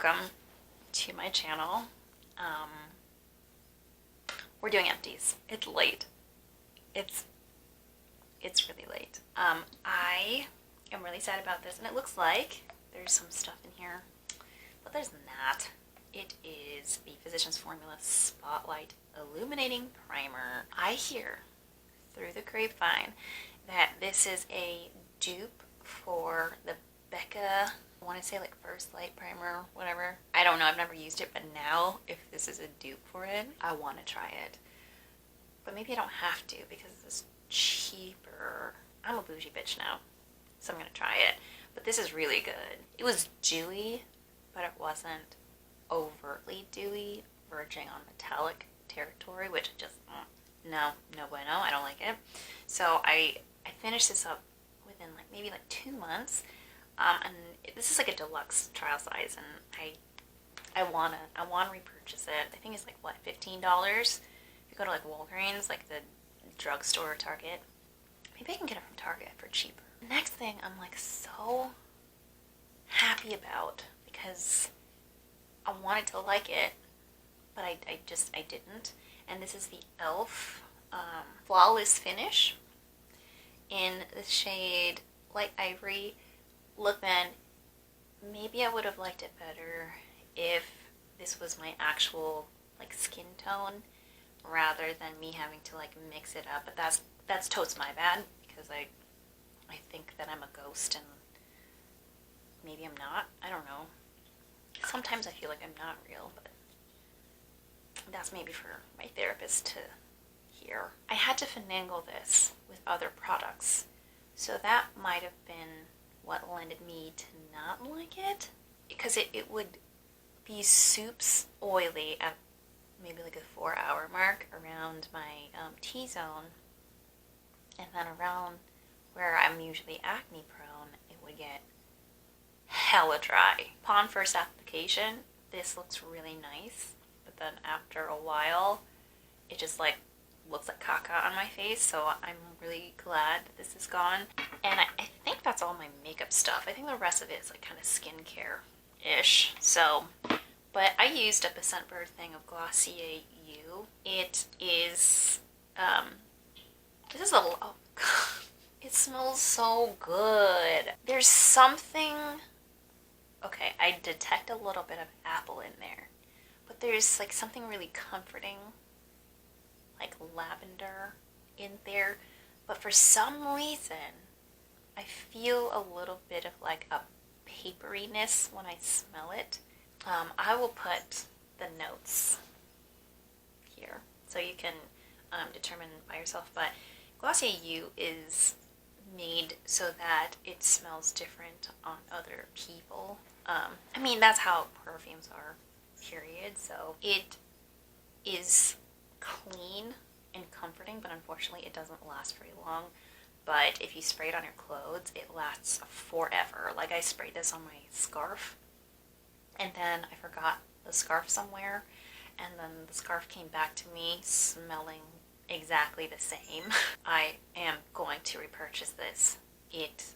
Welcome to my channel. We're doing empties. It's late. It's really late. I am really sad about this, and it looks like there's some stuff in here, but there's not. It is the Physicians Formula Spotlight Illuminating Primer. I hear through the grapevine that this is a dupe for the Becca, I want to say like First Light Primer, whatever. I don't know, I've never used it, but now if this is a dupe for it, I want to try it. But maybe I don't have to because it's cheaper. I'm a bougie bitch now, so I'm going to try it. But this is really good. It was dewy, but it wasn't overtly dewy, verging on metallic territory, which just, no bueno, I don't like it. So I finished this up within maybe 2 months. And this is like a deluxe trial size, and I wanna repurchase it. I think it's like what, $15? If you go to like Walgreens, like the drugstore or Target, maybe I can get it from Target for cheaper. Next thing I'm like so happy about because I wanted to like it, but I didn't. And this is the e.l.f. Flawless Finish in the shade Light Ivory. Look, man, maybe I would have liked it better if this was my actual skin tone rather than me having to mix it up. But that's totes my bad because I think that I'm a ghost and maybe I'm not. I don't know. Sometimes I feel like I'm not real, but that's maybe for my therapist to hear. I had to finagle this with other products, so that might have been what landed me to not like it, because it would be soups oily at maybe a 4-hour mark around my T-zone, and then around where I'm usually acne prone, it would get hella dry. Upon first application, this looks really nice, but then after a while, it just looks like caca on my face, so I'm really glad that this is gone. And I think that's all my makeup stuff. I think the rest of it is kind of skincare-ish. So, but I used up a Scentbird thing of Glossier U. It is, this is oh God, it smells so good. There's something, okay, I detect a little bit of apple in there, but there's something really comforting, like lavender in there. But for some reason, I feel a little bit of a paperiness when I smell it. I will put the notes here so you can determine by yourself. But Glossier U is made so that it smells different on other people. I mean, that's how perfumes are, period. So it is clean and comforting, but unfortunately it doesn't last very long. But if you spray it on your clothes, it lasts forever. I sprayed this on my scarf, and then I forgot the scarf somewhere, and then the scarf came back to me smelling exactly the same. I am going to repurchase this. It's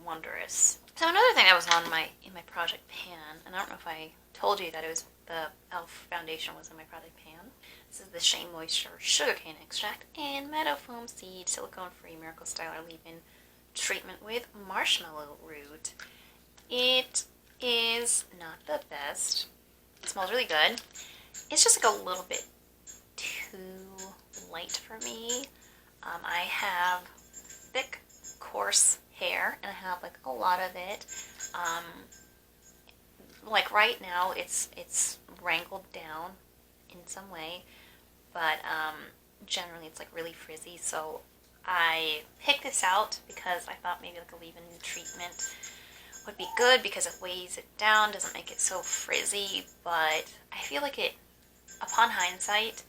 Wonderous. So another thing that was on in my project pan, and I don't know if I told you that it was the e.l.f. foundation was in my project pan. This is the Shea Moisture Sugarcane Extract and Meadow Foam Seed Silicone-Free Miracle Styler Leave-In Treatment with Marshmallow Root. It is not the best. It smells really good. It's just a little bit too light for me. I have thick, coarse hair, and I have a lot of it. Right now it's wrangled down in some way, but generally it's really frizzy. So I picked this out because I thought maybe a leave-in treatment would be good because it weighs it down, doesn't make it so frizzy. But I feel like it, upon hindsight,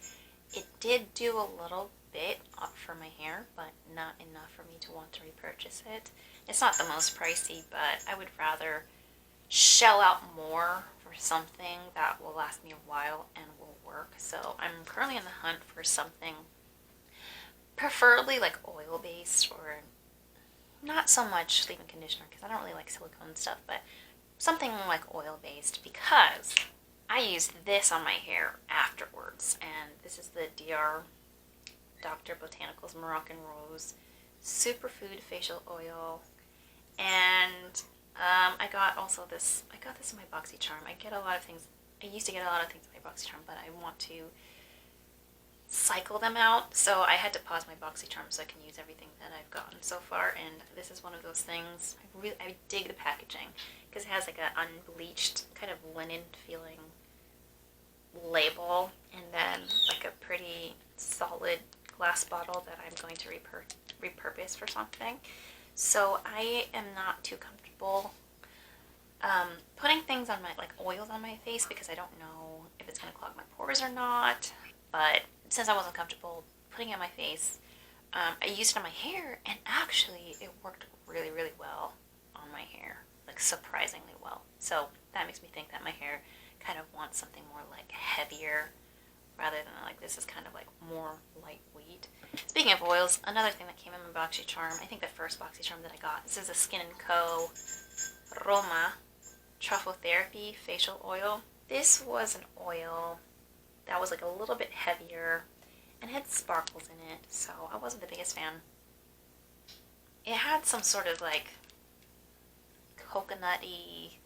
it did do a little bit for my hair, but not enough for me to want to repurchase it. It's not the most pricey, but I would rather shell out more for something that will last me a while and will work. So I'm currently in the hunt for something preferably oil based, or not so much leave-in conditioner because I don't really like silicone stuff, but something like oil-based, because I used this on my hair afterwards, and this is the Dr. Botanicals Moroccan Rose Superfood Facial Oil, and I got this in my BoxyCharm. I used to get a lot of things in my BoxyCharm, but I want to cycle them out, so I had to pause my BoxyCharm so I can use everything that I've gotten so far, and this is one of those things. I dig the packaging, because it has like an unbleached, kind of linen feeling label, and then like a pretty solid glass bottle that I'm going to repurpose for something. So I am not too comfortable putting things on like oils on my face, because I don't know if it's going to clog my pores or not. But since I wasn't comfortable putting it on my face, I used it on my hair, and actually it worked really, really well on my hair, like surprisingly well. So that makes me think that my hair kind of wants something more like heavier, rather than like this is kind of like more lightweight. Speaking of oils, another thing that came in my BoxyCharm, I think the first BoxyCharm that I got, this is a Skin & Co. Roma Truffle Therapy Facial Oil. This was an oil that was like a little bit heavier and had sparkles in it, so I wasn't the biggest fan. It had some sort of like coconutty,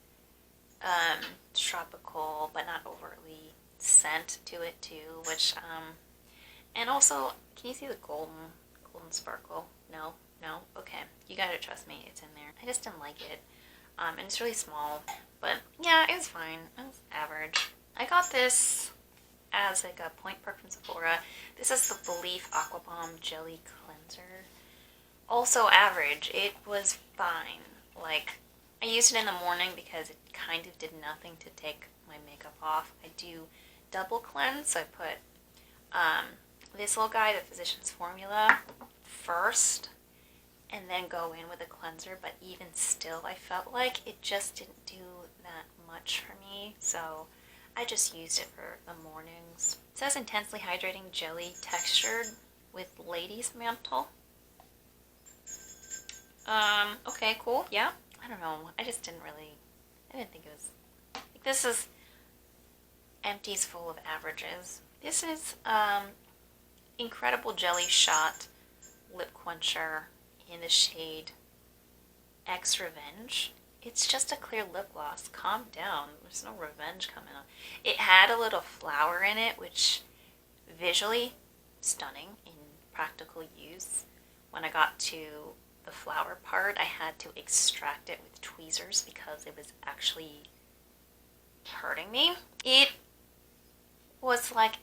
tropical, but not overtly scent to it too, which, and also, can you see the golden sparkle? No? Okay. You gotta trust me, it's in there. I just didn't like it. And it's really small, but yeah, it was fine. It was average. I got this as like a point perk from Sephora. This is the Belief Aqua Balm Jelly Cleanser. Also average. It was fine. Like, I used it in the morning because it kind of did nothing to take my makeup off. I do double cleanse, so I put this little guy, the Physicians Formula, first, and then go in with a cleanser, but even still I felt like it just didn't do that much for me, so I just used it for the mornings. It says intensely hydrating jelly textured with ladies mantle. Okay, cool, yeah. I don't know, I didn't think it was, like, this is empties full of averages. This is Incredible Jelly Shot Lip Quencher in the shade X Revenge. It's just a clear lip gloss. Calm down. There's no revenge coming on. It had a little flower in it, which visually stunning in practical use. When I got to the flower part, I had to extract it with tweezers because it was actually hurting me. It was like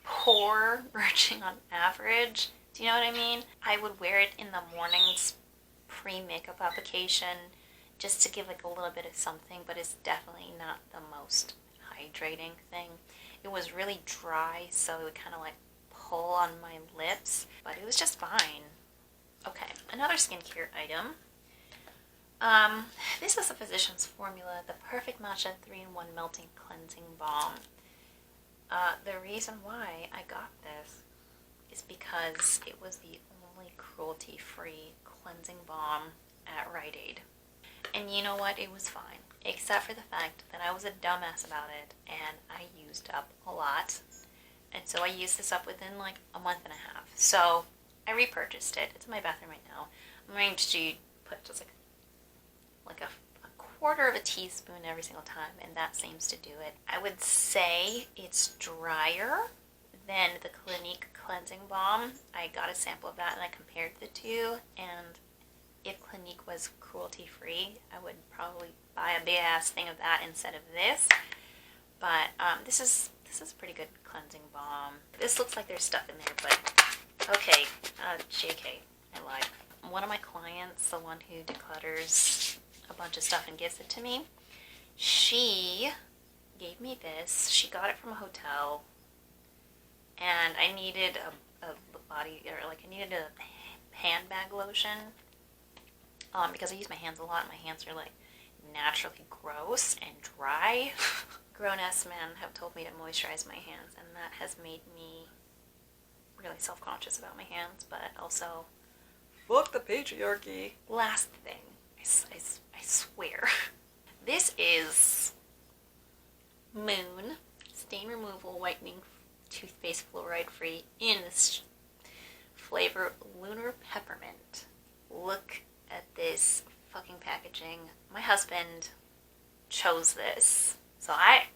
poor verging on average. Do you know what I mean? I would wear it in the mornings pre-makeup application just to give like a little bit of something, but it's definitely not the most hydrating thing. It was really dry, so it would kind of like pull on my lips, but it was just fine. Okay, another skincare item. This is the Physicians Formula, the Perfect Matcha 3-in-1 Melting Cleansing Balm. The reason why I got this is because it was the only cruelty-free cleansing balm at Rite Aid. And you know what? It was fine. Except for the fact that I was a dumbass about it and I used up a lot. And so I used this up within like a month and a half. So I repurchased it. It's in my bathroom right now. I'm going to put just like a quarter of a teaspoon every single time, and that seems to do it. I would say it's drier than the Clinique Cleansing Balm. I got a sample of that and I compared the two, and if Clinique was cruelty-free, I would probably buy a big-ass thing of that instead of this. But this is a pretty good cleansing balm. This looks like there's stuff in there, but okay, JK, I lied. One of my clients, the one who declutters a bunch of stuff and gives it to me, she gave me this. She got it from a hotel, and I needed a body, or like I needed a handbag lotion, because I use my hands a lot, and my hands are like naturally gross and dry. Grown-ass men have told me to moisturize my hands, and that has made me really self-conscious about my hands, but also, fuck the patriarchy. Last thing, I swear, this is Moon Stain Removal Whitening Toothpaste Fluoride Free in this flavor Lunar Peppermint. Look at this fucking packaging. My husband chose this. So I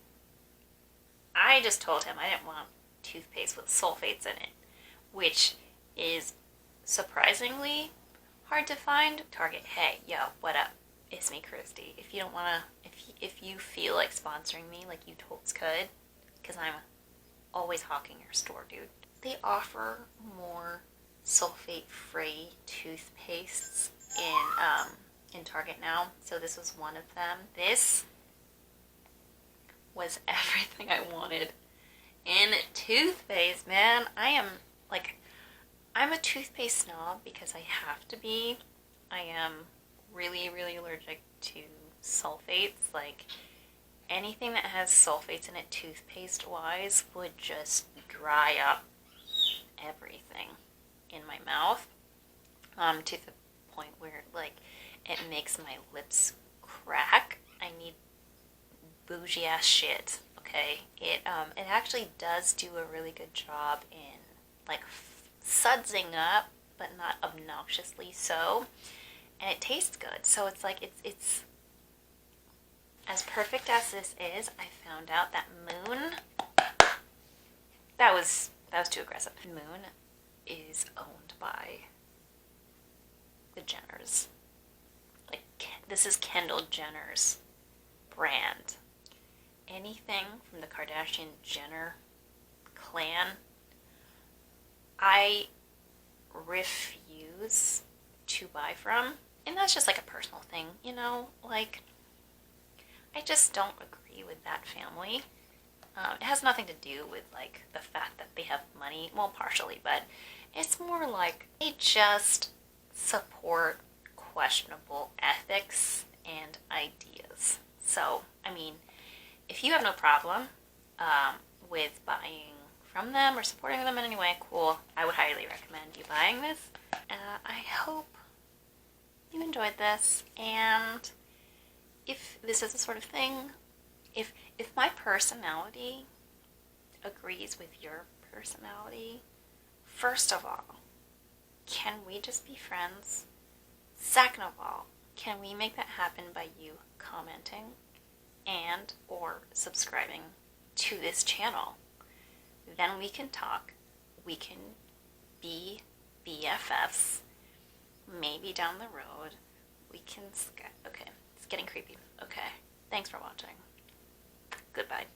just told him I didn't want toothpaste with sulfates in it, which is surprisingly hard to find. Target, hey, yo, what up? It's me, Cristie. If you don't wanna, if you feel like sponsoring me like you totes could, because I'm always hawking your store, dude. They offer more sulfate-free toothpastes in Target now, so this was one of them. This was everything I wanted in toothpaste, man. I'm a toothpaste snob because I have to be. I am really, really allergic to sulfates. Like, anything that has sulfates in it toothpaste-wise would just dry up everything in my mouth, to the point where, like, it makes my lips crack. I need bougie ass shit, okay? It actually does do a really good job in, like, sudsing up, but not obnoxiously so. And it tastes good. So it's like, it's as perfect as this is. I found out that Moon, that was too aggressive. Moon is owned by the Jenners. Like, this is Kendall Jenner's brand. Anything from the Kardashian-Jenner clan, I refuse to buy from. And that's just like a personal thing, you know? Like, I just don't agree with that family. It has nothing to do with, like, the fact that they have money. Well, partially, but it's more like they just support questionable ethics and ideas. So, I mean, if you have no problem with buying from them or supporting them in any way, cool. I would highly recommend you buying this. I hope you enjoyed this, and if this is the sort of thing, if my personality agrees with your personality, first of all, can we just be friends? Second of all, can we make that happen by you commenting and or subscribing to this channel? Then we can talk. We can be BFFs. Maybe down the road we can okay, it's getting creepy. Okay, thanks for watching. Goodbye.